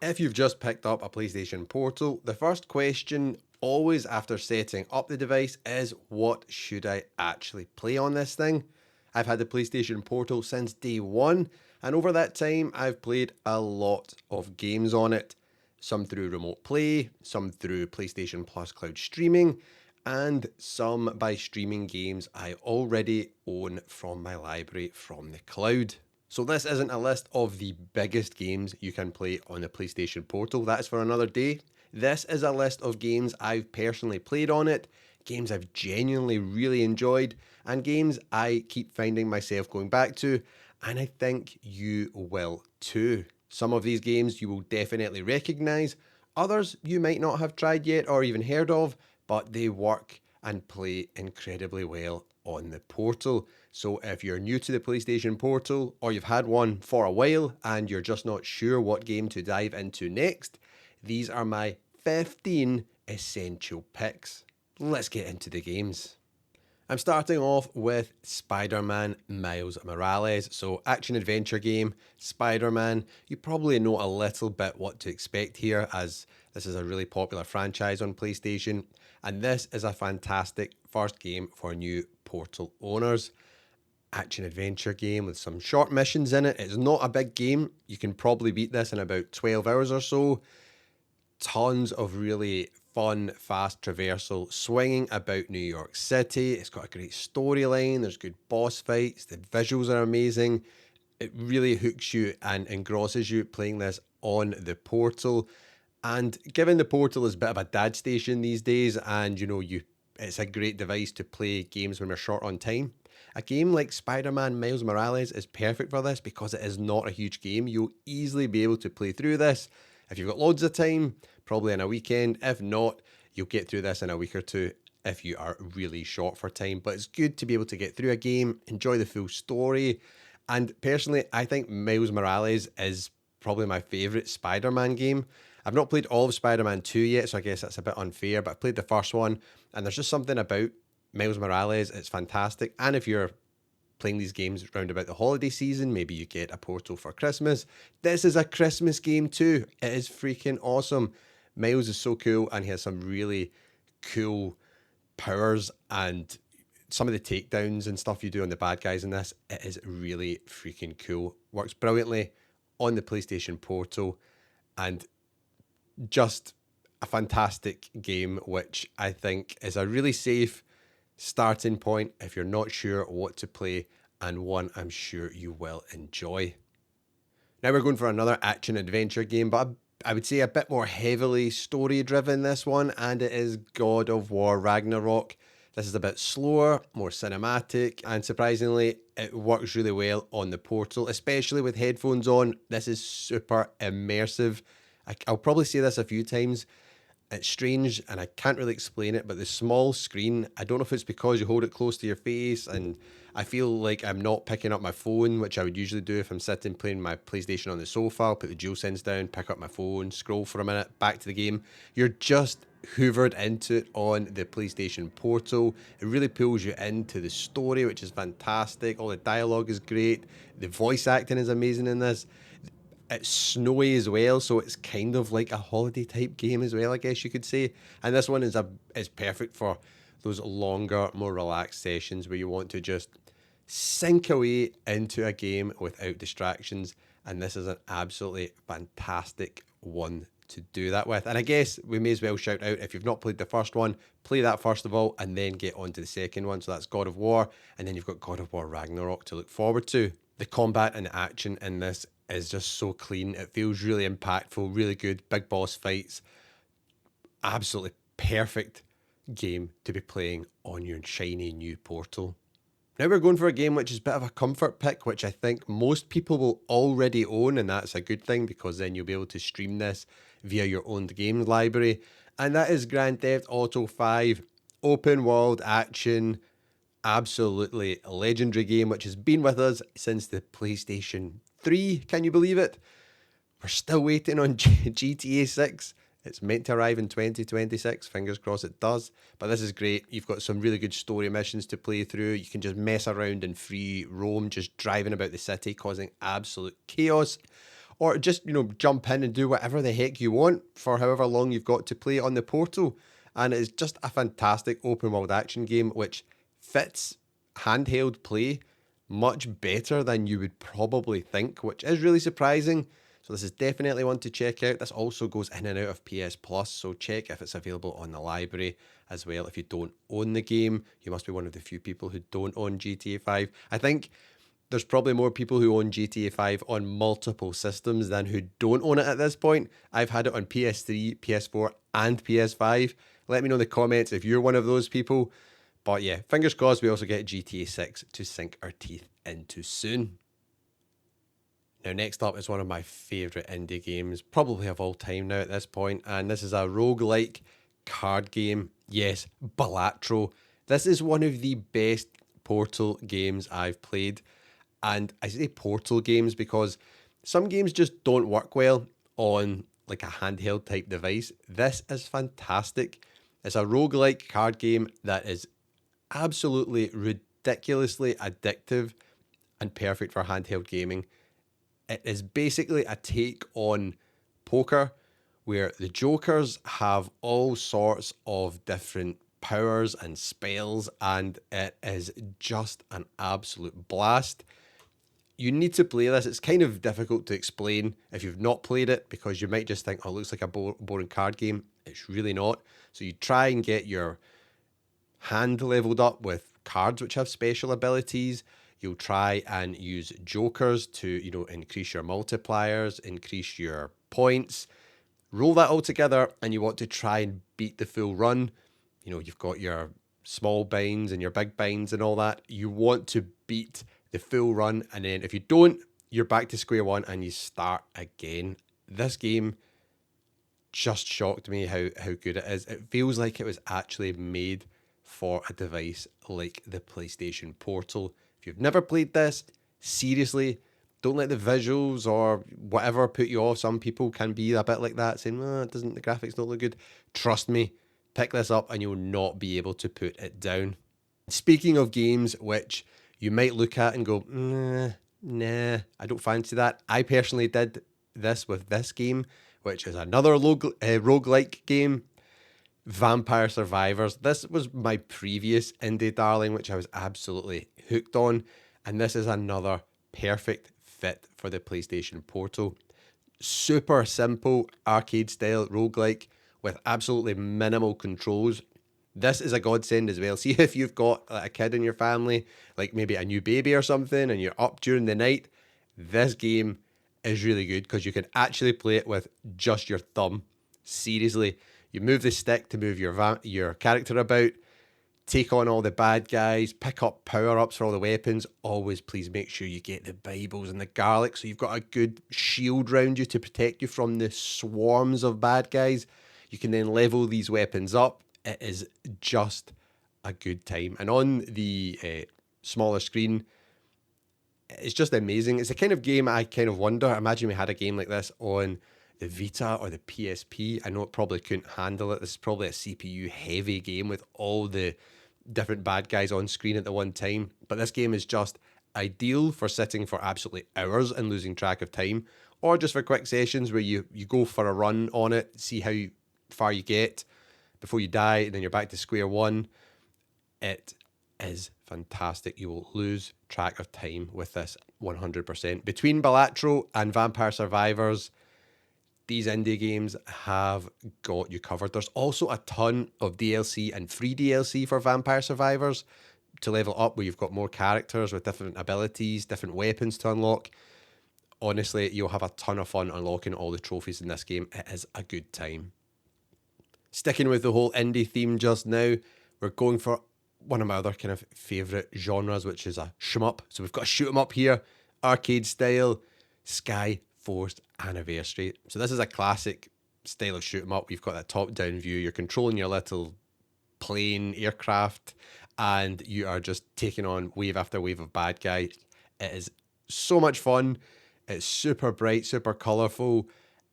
If you've just picked up a PlayStation Portal, the first question always after setting up the device is, what should I actually play on this thing? I've had the PlayStation Portal since day one, and over that time I've played a lot of games on it. Some through remote play, some through PlayStation Plus cloud streaming, and some by streaming games I already own from my library from the cloud. So this isn't a list of the biggest games you can play on the PlayStation Portal. That is for another day. This is a list of games I've personally played on it, games I've genuinely really enjoyed, and games I keep finding myself going back to, and I think you will too. Some of these games you will definitely recognise, others you might not have tried yet or even heard of, but they work and play incredibly well on the Portal. So if you're new to the PlayStation Portal, or you've had one for a while and you're just not sure what game to dive into next, these are my 15 essential picks. Let's get into the games. I'm starting off with Spider-Man Miles Morales. So action adventure game, Spider-Man. You probably know a little bit what to expect here, as this is a really popular franchise on PlayStation, and this is a fantastic first game for new Portal owners. Action adventure game with some short missions in it. It's not a big game. You can probably beat this in about 12 hours or so. Tons of really fun, fast traversal, swinging about New York City. It's got a great storyline. There's good boss fights. The visuals are amazing. It really hooks you and engrosses you playing this on the Portal. And given the Portal is a bit of a dad station these days, and it's a great device to play games when we're short on time. A game like Spider-Man Miles Morales is perfect for this because it is not a huge game. You'll easily be able to play through this. If you've got loads of time, probably in a weekend. If not, you'll get through this in a week or two if you are really short for time. But it's good to be able to get through a game, enjoy the full story. And personally, I think Miles Morales is probably my favourite Spider-Man game. I've not played all of Spider-Man 2 yet, so I guess that's a bit unfair, but I played the first one, and there's just something about Miles Morales, it's fantastic. And if you're playing these games round about the holiday season, maybe you get a Portal for Christmas. This is a Christmas game too. It is freaking awesome. Miles is so cool, and he has some really cool powers, and some of the takedowns and stuff you do on the bad guys in this, it is really freaking cool. Works brilliantly on the PlayStation Portal, and just a fantastic game, which I think is a really safe starting point if you're not sure what to play, and one I'm sure you will enjoy. Now we're going for another action adventure game, but I would say a bit more heavily story driven this one, and it is God of War Ragnarok. This is a bit slower, more cinematic, and surprisingly, it works really well on the Portal, especially with headphones on. This is super immersive. I'll probably say this a few times. It's strange and I can't really explain it, but the small screen, I don't know if it's because you hold it close to your face, and I feel like I'm not picking up my phone, which I would usually do if I'm sitting playing my PlayStation on the sofa. I'll put the DualSense down, pick up my phone, scroll for a minute, back to the game. You're just hoovered into it on the PlayStation Portal. It really pulls you into the story, which is fantastic. All the dialogue is great. The voice acting is amazing in this. It's snowy as well, so it's kind of like a holiday type game as well, I guess you could say. And this one is perfect for those longer, more relaxed sessions where you want to just sink away into a game without distractions. And this is an absolutely fantastic one to do that with. And I guess we may as well shout out, if you've not played the first one, play that first of all, and then get on to the second one. So that's God of War, and then you've got God of War Ragnarok to look forward to. The combat and action in this is just so clean. It feels really impactful, really good. Big boss fights. Absolutely perfect game to be playing on your shiny new Portal. Now we're going for a game which is a bit of a comfort pick, which I think most people will already own, and that's a good thing because then you'll be able to stream this via your own games library. And that is Grand Theft Auto 5, open world action, absolutely legendary game, which has been with us since the PlayStation 3. Can you believe it? We're still waiting on GTA 6. It's meant to arrive in 2026. Fingers crossed it does. But this is great. You've got some really good story missions to play through. You can just mess around in free roam, just driving about the city, causing absolute chaos. or just, jump in and do whatever the heck you want for however long you've got to play on the Portal. And it's just a fantastic open world action game which fits handheld play much better than you would probably think, which is really surprising. So this is definitely one to check out. This also goes in and out of PS Plus, so check if it's available on the library as well. If you don't own the game, you must be one of the few people who don't own GTA 5. I think there's probably more people who own GTA 5 on multiple systems than who don't own it at this point. I've had it on PS3, PS4, and PS5. Let me know in the comments if you're one of those people. But yeah, fingers crossed we also get GTA 6 to sink our teeth into soon. Now, next up is one of my favourite indie games, probably of all time now at this point, and this is a roguelike card game. Yes, Balatro. This is one of the best Portal games I've played, and I say Portal games because some games just don't work well on like a handheld type device. This is fantastic. It's a roguelike card game that is absolutely ridiculously addictive and perfect for handheld gaming. It is basically a take on poker where the jokers have all sorts of different powers and spells, and it is just an absolute blast. You need to play this. It's kind of difficult to explain if you've not played it because you might just think, oh, it looks like a boring card game. It's really not. So you try and get your hand leveled up with cards which have special abilities. You'll try and use jokers to, increase your multipliers, increase your points. Roll that all together and you want to try and beat the full run. You've got your small binds and your big binds and all that. You want to beat the full run, and then if you don't, you're back to square one and you start again. This game just shocked me how good it is. It feels like it was actually made for a device like the PlayStation Portal. If you've never played this, seriously, don't let the visuals or whatever put you off. Some people can be a bit like that, saying, the graphics don't look good. Trust me, pick this up and you'll not be able to put it down. Speaking of games which you might look at and go, nah, I don't fancy that. I personally did this with this game, which is another roguelike game, Vampire Survivors. This was my previous indie darling, which I was absolutely hooked on, and this is another perfect fit for the PlayStation Portal. Super simple arcade style roguelike with absolutely minimal controls. This is a godsend as well. See if you've got a kid in your family, like maybe a new baby or something, and you're up during the night, this game is really good because you can actually play it with just your thumb. Seriously, you move the stick to move your character about, take on all the bad guys, pick up power-ups for all the weapons. Always please make sure you get the Bibles and the garlic so you've got a good shield around you to protect you from the swarms of bad guys. You can then level these weapons up. It is just a good time. And on the smaller screen, it's just amazing. It's the kind of game I kind of wonder. Imagine we had a game like this on the Vita or the PSP. I know it probably couldn't handle it. This is probably a CPU heavy game with all the different bad guys on screen at the one time. But this game is just ideal for sitting for absolutely hours and losing track of time, or just for quick sessions where you go for a run on it, see how far you get before you die, and then you're back to square one. It is fantastic. You will lose track of time with this 100%. Between Balatro and Vampire Survivors, these indie games have got you covered. There's also a ton of DLC and free DLC for Vampire Survivors to level up, where you've got more characters with different abilities, different weapons to unlock. Honestly, you'll have a ton of fun unlocking all the trophies in this game. It is a good time. Sticking with the whole indie theme just now, we're going for one of my other kind of favourite genres, which is a shmup. So we've got a shoot 'em up here, arcade style, Sky Force Anniversary. So this is a classic style of shoot 'em up. You've got that top-down view. You're controlling your little plane, aircraft, and you are just taking on wave after wave of bad guys. It is so much fun. It's super bright, super colourful.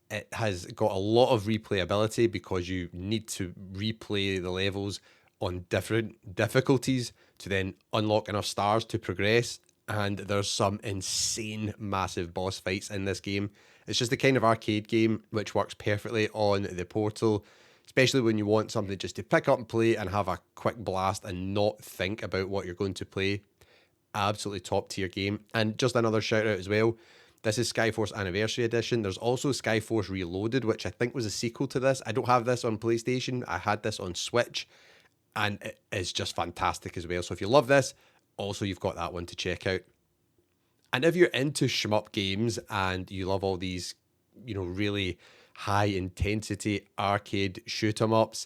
It has got a lot of replayability because you need to replay the levels on different difficulties to then unlock enough stars to progress. and there's some insane massive boss fights in this game. It's just the kind of arcade game which works perfectly on the Portal, especially when you want something just to pick up and play and have a quick blast and not think about what you're going to play. Absolutely top tier game. And just another shout out as well, this is Skyforce Anniversary Edition. There's also Skyforce Reloaded, which I think was a sequel to this. I don't have this on PlayStation. I had this on Switch, and it is just fantastic as well. So if you love this, also you've got that one to check out. And if you're into shmup games and you love all these, really high intensity arcade shoot 'em ups,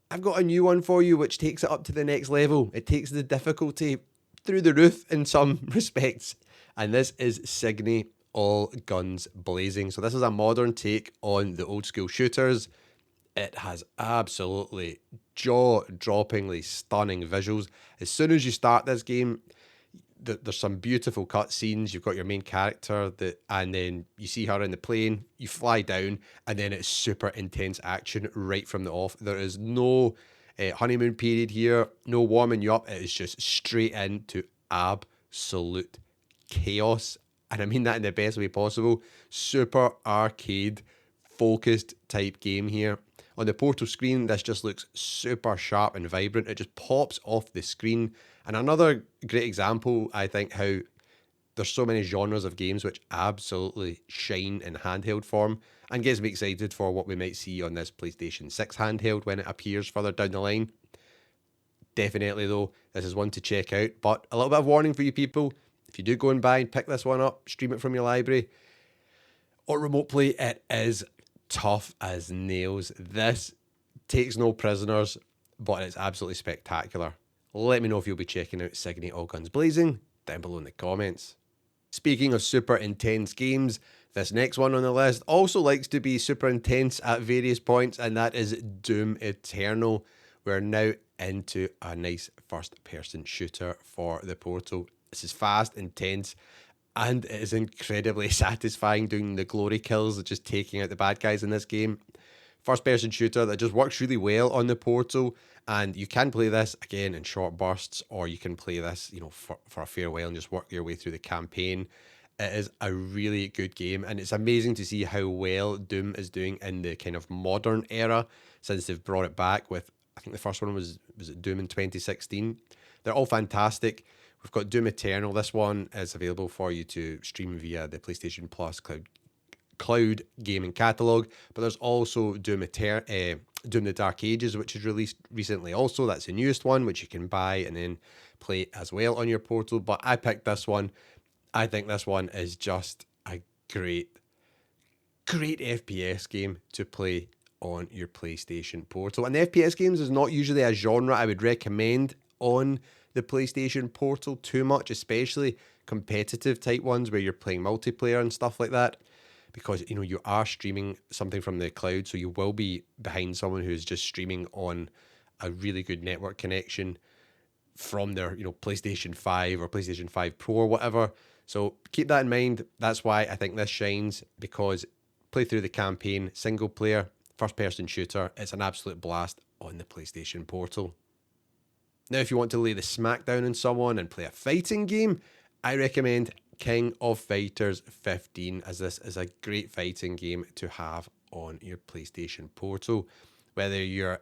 I've got a new one for you which takes it up to the next level. It takes the difficulty through the roof in some respects. And this is Signe All Guns Blazing. So this is a modern take on the old school shooters. It has absolutely jaw-droppingly stunning visuals. As soon as you start this game, there's some beautiful cutscenes. You've got your main character, and then you see her in the plane, you fly down, and then it's super intense action right from the off. There is no honeymoon period here, no warming you up. It is just straight into absolute chaos. And I mean that in the best way possible. Super arcade focused type game here. On the Portal screen, this just looks super sharp and vibrant. It just pops off the screen. And another great example, I think, how there's so many genres of games which absolutely shine in handheld form, and gets me excited for what we might see on this PlayStation 6 handheld when it appears further down the line. Definitely, though, this is one to check out. But a little bit of warning for you people. If you do go and buy and pick this one up, stream it from your library, or remote play, it is tough as nails. This takes no prisoners, but it's absolutely spectacular. Let me know if you'll be checking out Signe All Guns Blazing down below in the comments. Speaking of super intense games, this next one on the list also likes to be super intense at various points, and that is Doom Eternal. We're now into a nice first-person shooter for the Portal. This is fast, intense, and it is incredibly satisfying doing the glory kills, just taking out the bad guys in this game. First-person shooter that just works really well on the Portal, and you can play this, again, in short bursts, or you can play this, for a fair while and just work your way through the campaign. It is a really good game, and it's amazing to see how well Doom is doing in the kind of modern era since they've brought it back with, I think the first one was it Doom in 2016. They're all fantastic. We've got Doom Eternal. This one is available for you to stream via the PlayStation Plus cloud gaming catalog, but there's also Doom the Dark Ages, which is released recently also. That's the newest one, which you can buy and then play as well on your Portal. But I picked this one. I think this one is just a great FPS game to play on your PlayStation Portal. And the FPS games is not usually a genre I would recommend on the PlayStation Portal too much, especially competitive type ones where you're playing multiplayer and stuff like that, because you are streaming something from the cloud, so you will be behind someone who's just streaming on a really good network connection from their PlayStation 5 or PlayStation 5 Pro or whatever. So keep that in mind. That's why I think this shines, because play through the campaign, single player, first person shooter, it's an absolute blast on the PlayStation Portal. Now, if you want to lay the smackdown on someone and play a fighting game, I recommend King of Fighters 15, as this is a great fighting game to have on your PlayStation Portal. Whether you're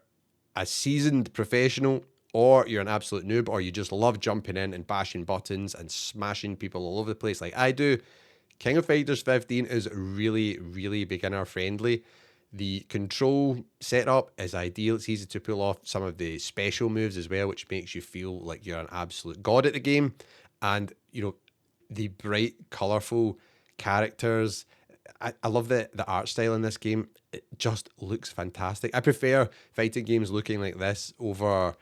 a seasoned professional, or you're an absolute noob, or you just love jumping in and bashing buttons and smashing people all over the place like I do, King of Fighters 15 is really, really beginner friendly. The control setup is ideal. It's easy to pull off some of the special moves as well, which makes you feel like you're an absolute god at the game. And, the bright, colourful characters. I love the art style in this game. It just looks fantastic. I prefer fighting games looking like this over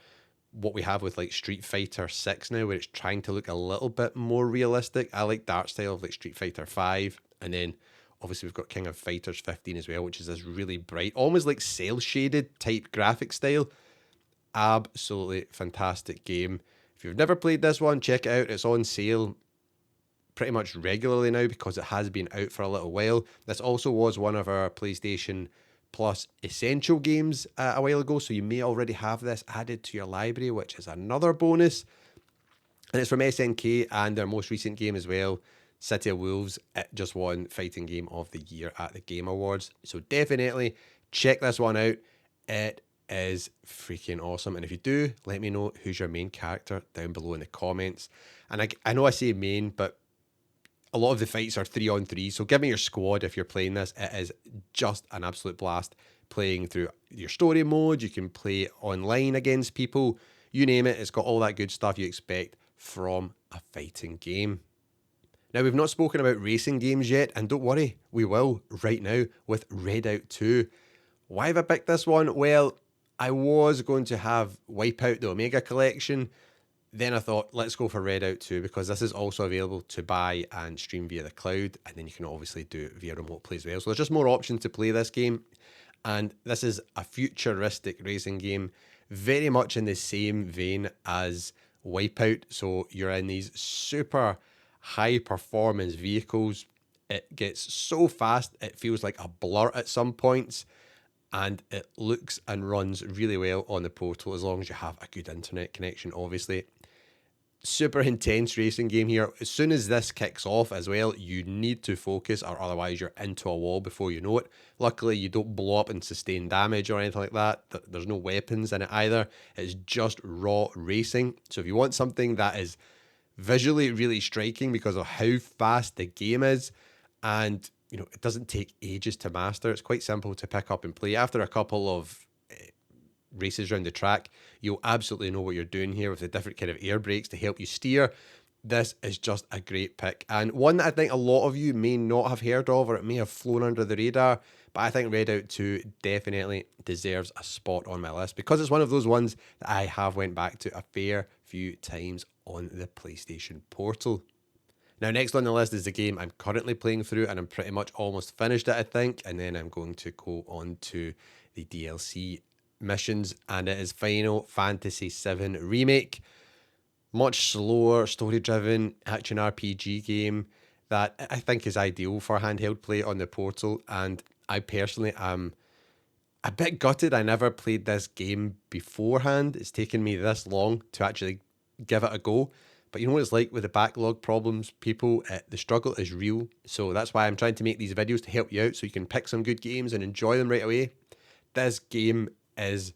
what we have with like Street Fighter 6 now, where it's trying to look a little bit more realistic. I like the art style of like Street Fighter 5, and then obviously we've got King of Fighters 15 as well, which is this really bright, almost like cel shaded type graphic style. Absolutely fantastic game. If you've never played this one, check it out. It's on sale pretty much regularly now because it has been out for a little while. This also was one of our PlayStation Plus Essential games a while ago, so you may already have this added to your library, which is another bonus. And it's from SNK and their most recent game as well, City of Wolves. It just won Fighting Game of the Year at the Game Awards. So definitely check this one out. It is freaking awesome. And if you do, let me know who's your main character down below in the comments. And I know I say main, but a lot of the fights are 3-on-3. So give me your squad if you're playing this. It is just an absolute blast playing through your story mode. You can play online against people. You name it. It's got all that good stuff you expect from a fighting game. Now, we've not spoken about racing games yet, and don't worry, we will right now with Redout 2. Why have I picked this one? Well, I was going to have Wipeout the Omega Collection. Then I thought, let's go for Redout 2 because this is also available to buy and stream via the cloud, and then you can obviously do it via remote play as well. So there's just more options to play this game, and this is a futuristic racing game, very much in the same vein as Wipeout. So you're in these super high performance vehicles. It gets so fast, it feels like a blur at some points, and it looks and runs really well on the Portal as long as you have a good internet connection, obviously. Super intense racing game here. As soon as this kicks off as well, you need to focus or otherwise you're into a wall before you know it. Luckily, you don't blow up and sustain damage or anything like that. There's no weapons in it either. It's just raw racing. So if you want something that is visually really striking because of how fast the game is, and you know, it doesn't take ages to master. It's quite simple to pick up and play. After a couple of races around the track, you'll absolutely know what you're doing here with the different kind of air brakes to help you steer. This is just a great pick, and one that I think a lot of you may not have heard of, or it may have flown under the radar, but I think Redout 2 definitely deserves a spot on my list because it's one of those ones that I have went back to a fair few times on the PlayStation Portal. Now, next on the list is the game I'm currently playing through, and I'm pretty much almost finished it, I think, and then I'm going to go on to the DLC missions, and it is Final Fantasy VII Remake. Much slower, story-driven action RPG game that I think is ideal for handheld play on the Portal, and I personally am a bit gutted I never played this game beforehand. It's taken me this long to actually give it a go. But you know what it's like with the backlog problems, people, the struggle is real. So that's why I'm trying to make these videos to help you out so you can pick some good games and enjoy them right away. This game is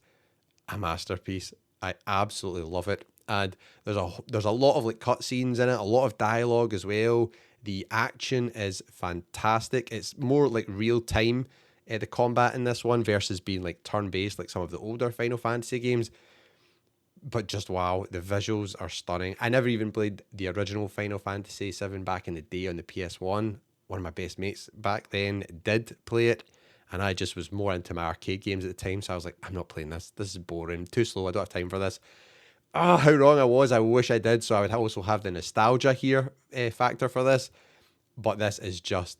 a masterpiece. I absolutely love it. And there's a lot of like cutscenes in it, a lot of dialogue as well. The action is fantastic. It's more like real time, the combat in this one versus being like turn-based like some of the older Final Fantasy games. But just wow, the visuals are stunning. I never even played the original Final Fantasy VII back in the day on the PS1. One of my best mates back then did play it, and I just was more into my arcade games at the time, so I was like, I'm not playing this. This is boring, too slow, I don't have time for this. Ah, how wrong I was. I wish I did, so I would also have the nostalgia here factor for this. But this is just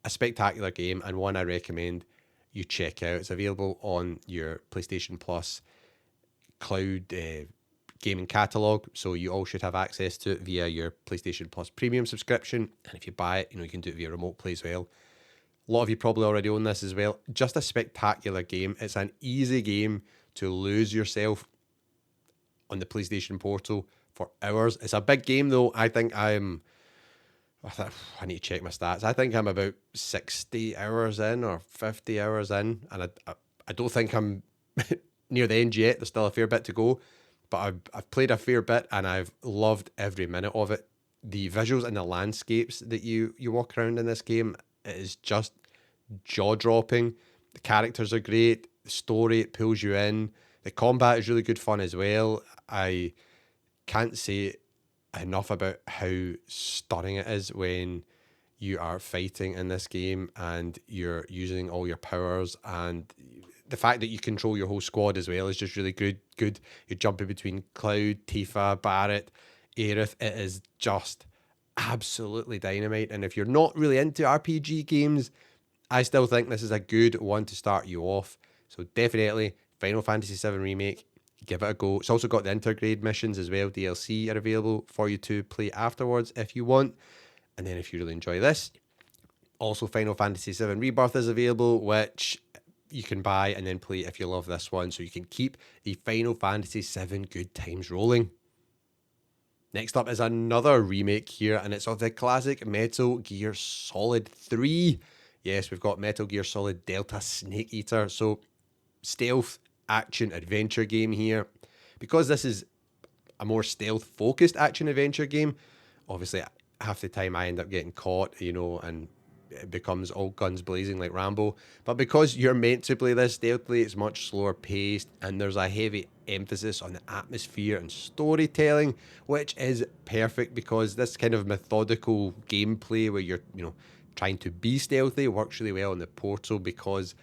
a spectacular game, and one I recommend you check out. It's available on your PlayStation Plus cloud gaming catalog, so you all should have access to it via your PlayStation Plus premium subscription. And if you buy it, you know, you can do it via remote play as well. A lot of you probably already own this as well. Just a spectacular game. It's an easy game to lose yourself on the PlayStation Portal for hours. It's a big game though. I need to check my stats. I think I'm about 60 hours in or 50 hours in, and I don't think I'm near the end yet. There's still a fair bit to go, but I've played a fair bit and I've loved every minute of it. The visuals and the landscapes that you walk around in this game, it is just jaw-dropping. The characters are great. The story, it pulls you in. The combat is really good fun as well. I can't say enough about how stunning it is when you are fighting in this game and you're using all your powers, and the fact that you control your whole squad as well is just really good. You're jumping between Cloud, Tifa, Barrett, Aerith. It is just absolutely dynamite. And if you're not really into RPG games, I still think this is a good one to start you off. So definitely Final Fantasy VII Remake, give it a go. It's also got the intergrade missions as well. DLC are available for you to play afterwards if you want. And then if you really enjoy this, also Final Fantasy VII Rebirth is available, which you can buy and then play if you love this one. So you can keep the Final Fantasy VII good times rolling. Next up is another remake here, and it's of the classic Metal Gear Solid 3. Yes, we've got Metal Gear Solid Delta Snake Eater. So, stealth action adventure game here. Because this is a more stealth focused action adventure game, obviously half the time I end up getting caught, and it becomes all guns blazing like Rambo. But because you're meant to play this stealthily, it's much slower paced, and there's a heavy emphasis on the atmosphere and storytelling, which is perfect because this kind of methodical gameplay where you're, trying to be stealthy works really well in the Portal because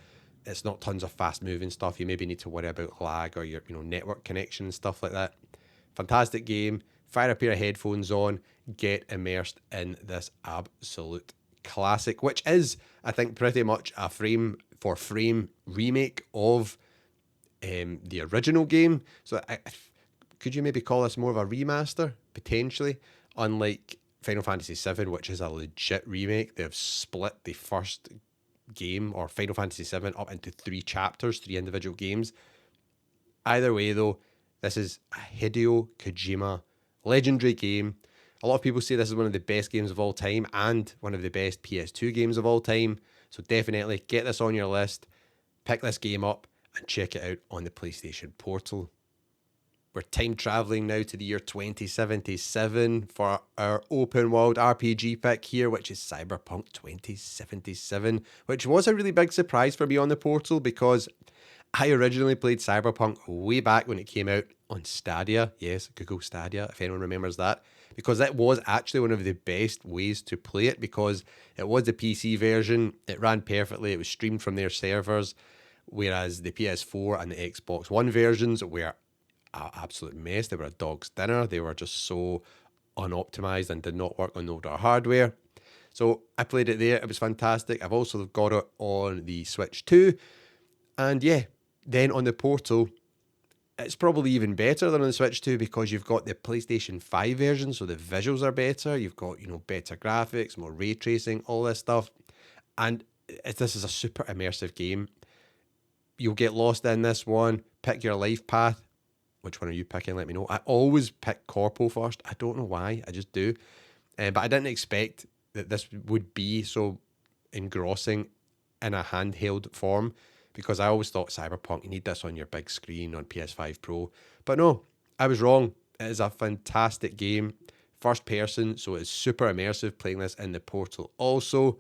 it's not tons of fast moving stuff. You maybe need to worry about lag or your, network connection and stuff like that. Fantastic game. Fire a pair of headphones on, get immersed in this absolute classic, which is, I think, pretty much a frame for frame remake of the original game. So could you maybe call this more of a remaster, potentially? Unlike Final Fantasy VII, which is a legit remake, they've split the first game, or Final Fantasy VII, up into 3 chapters, 3 individual games. Either way, though, this is a Hideo Kojima legendary game. A lot of people say this is one of the best games of all time and one of the best PS2 games of all time. So definitely get this on your list, pick this game up, and check it out on the PlayStation Portal. We're time traveling now to the year 2077 for our open world RPG pick here, which is Cyberpunk 2077, which was a really big surprise for me on the Portal because I originally played Cyberpunk way back when it came out on Stadia. Yes, Google Stadia, if anyone remembers that. Because that was actually one of the best ways to play it because it was the PC version. It ran perfectly. It was streamed from their servers. Whereas the PS4 and the Xbox One versions were an absolute mess. They were a dog's dinner. They were just so unoptimized and did not work on older hardware. So I played it there. It was fantastic. I've also got it on the Switch too. And yeah, then on the Portal, it's probably even better than on the Switch 2 because you've got the PlayStation 5 version, so the visuals are better. You've got, better graphics, more ray tracing, all this stuff. And this is a super immersive game. You'll get lost in this one. Pick your life path. Which one are you picking? Let me know. I always pick Corpo first. I don't know why. I just do. But I didn't expect that this would be so engrossing in a handheld form. Because I always thought Cyberpunk, you need this on your big screen on PS5 Pro. But no, I was wrong. It is a fantastic game. First person, so it's super immersive playing this in the Portal. Also,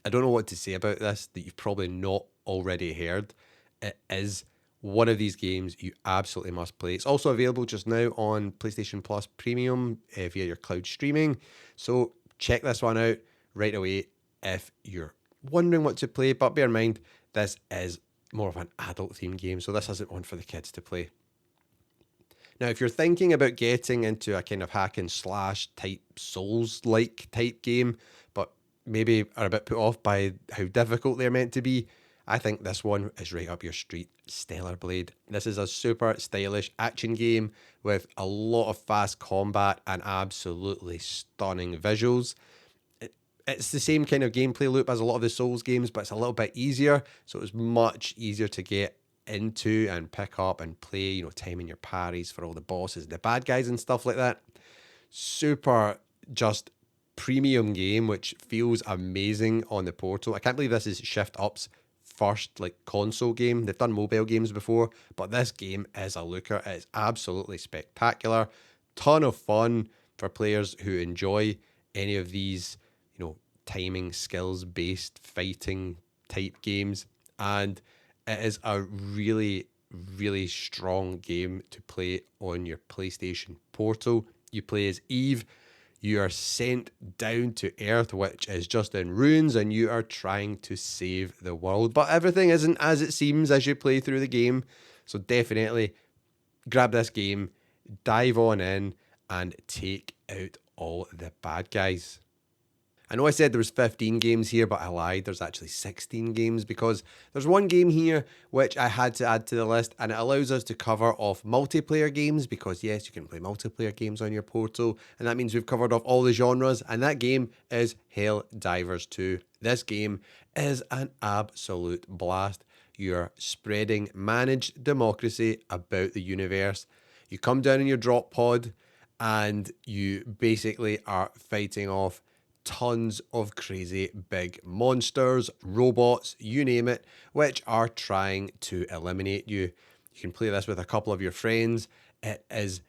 I don't know what to say about this that you've probably not already heard. It is one of these games you absolutely must play. It's also available just now on PlayStation Plus Premium via your cloud streaming. So check this one out right away if you're wondering what to play. But bear in mind, this is more of an adult themed game, so this isn't one for the kids to play. Now, if you're thinking about getting into a kind of hack and slash type Souls-like type game, but maybe are a bit put off by how difficult they're meant to be, I think this one is right up your street. Stellar Blade. This is a super stylish action game with a lot of fast combat and absolutely stunning visuals. It's the same kind of gameplay loop as a lot of the Souls games, but it's a little bit easier. So it's much easier to get into and pick up and play, timing your parries for all the bosses and the bad guys and stuff like that. Super just premium game, which feels amazing on the Portal. I can't believe this is Shift Up's first console game. They've done mobile games before, but this game is a looker. It's absolutely spectacular. Ton of fun for players who enjoy any of these timing skills based fighting type games, and it is a really strong game to play on your PlayStation Portal. You play as Eve. You are sent down to Earth, which is just in ruins, and you are trying to save the world, but everything isn't as it seems as you play through the game. So definitely grab this game, dive on in, and take out all the bad guys. I know I said there was 15 games here, but I lied. There's actually 16 games because there's one game here which I had to add to the list, and it allows us to cover off multiplayer games because, yes, you can play multiplayer games on your Portal, and that means we've covered off all the genres, and that game is Helldivers 2. This game is an absolute blast. You're spreading managed democracy about the universe. You come down in your drop pod, and you basically are fighting off tons of crazy big monsters, robots, you name it, which are trying to eliminate you. You can play this with a couple of your friends. It is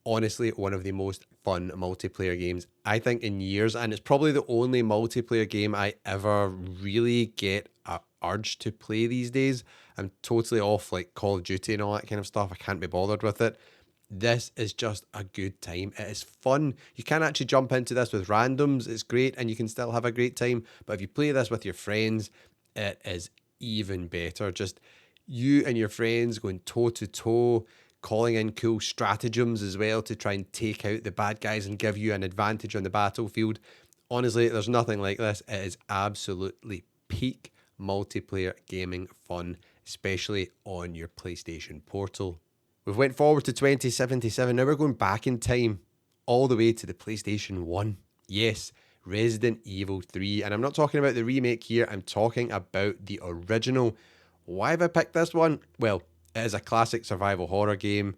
honestly one of the most fun multiplayer games I think in years, and it's probably the only multiplayer game I ever really get a urge to play these days. I'm totally off like Call of Duty and all that kind of stuff. I can't be bothered with it. This is just a good time. It is fun. You can actually jump into this with randoms. It's great and you can still have a great time. But if you play this with your friends, it is even better. Just you and your friends going toe to toe, calling in cool stratagems as well to try and take out the bad guys and give you an advantage on the battlefield. Honestly, there's nothing like this. It is absolutely peak multiplayer gaming fun, especially on your PlayStation Portal. We've went forward to 2077. Now we're going back in time all the way to the PlayStation 1. Yes, Resident Evil 3. And I'm not talking about the remake here. I'm talking about the original. Why have I picked this one? Well, it is a classic survival horror game.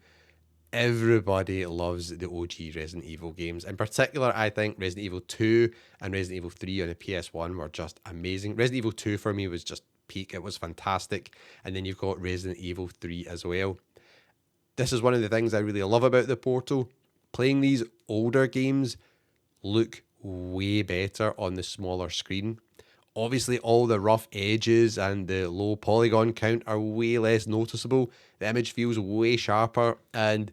Everybody loves the OG Resident Evil games. In particular, I think Resident Evil 2 and Resident Evil 3 on the PS1 were just amazing. Resident Evil 2 for me was just peak. It was fantastic. And then you've got Resident Evil 3 as well. This is one of the things I really love about the Portal. Playing these older games look way better on the smaller screen. Obviously, all the rough edges and the low polygon count are way less noticeable. The image feels way sharper, and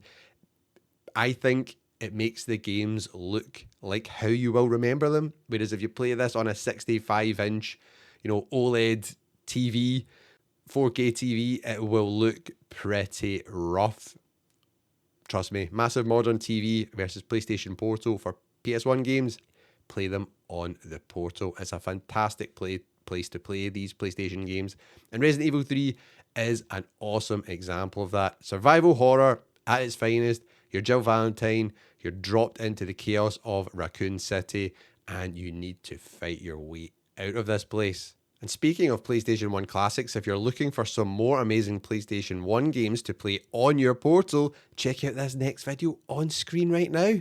I think it makes the games look like how you will remember them. Whereas if you play this on a 65-inch, OLED TV, 4K TV, it will look pretty rough. Trust me, massive modern TV versus PlayStation Portal for PS1 games. Play them on the Portal. It's a fantastic place to play these PlayStation games. And Resident Evil 3 is an awesome example of that. Survival horror at its finest. You're Jill Valentine. You're dropped into the chaos of Raccoon City, and you need to fight your way out of this place. And speaking of PlayStation 1 classics, if you're looking for some more amazing PlayStation 1 games to play on your Portal, check out this next video on screen right now.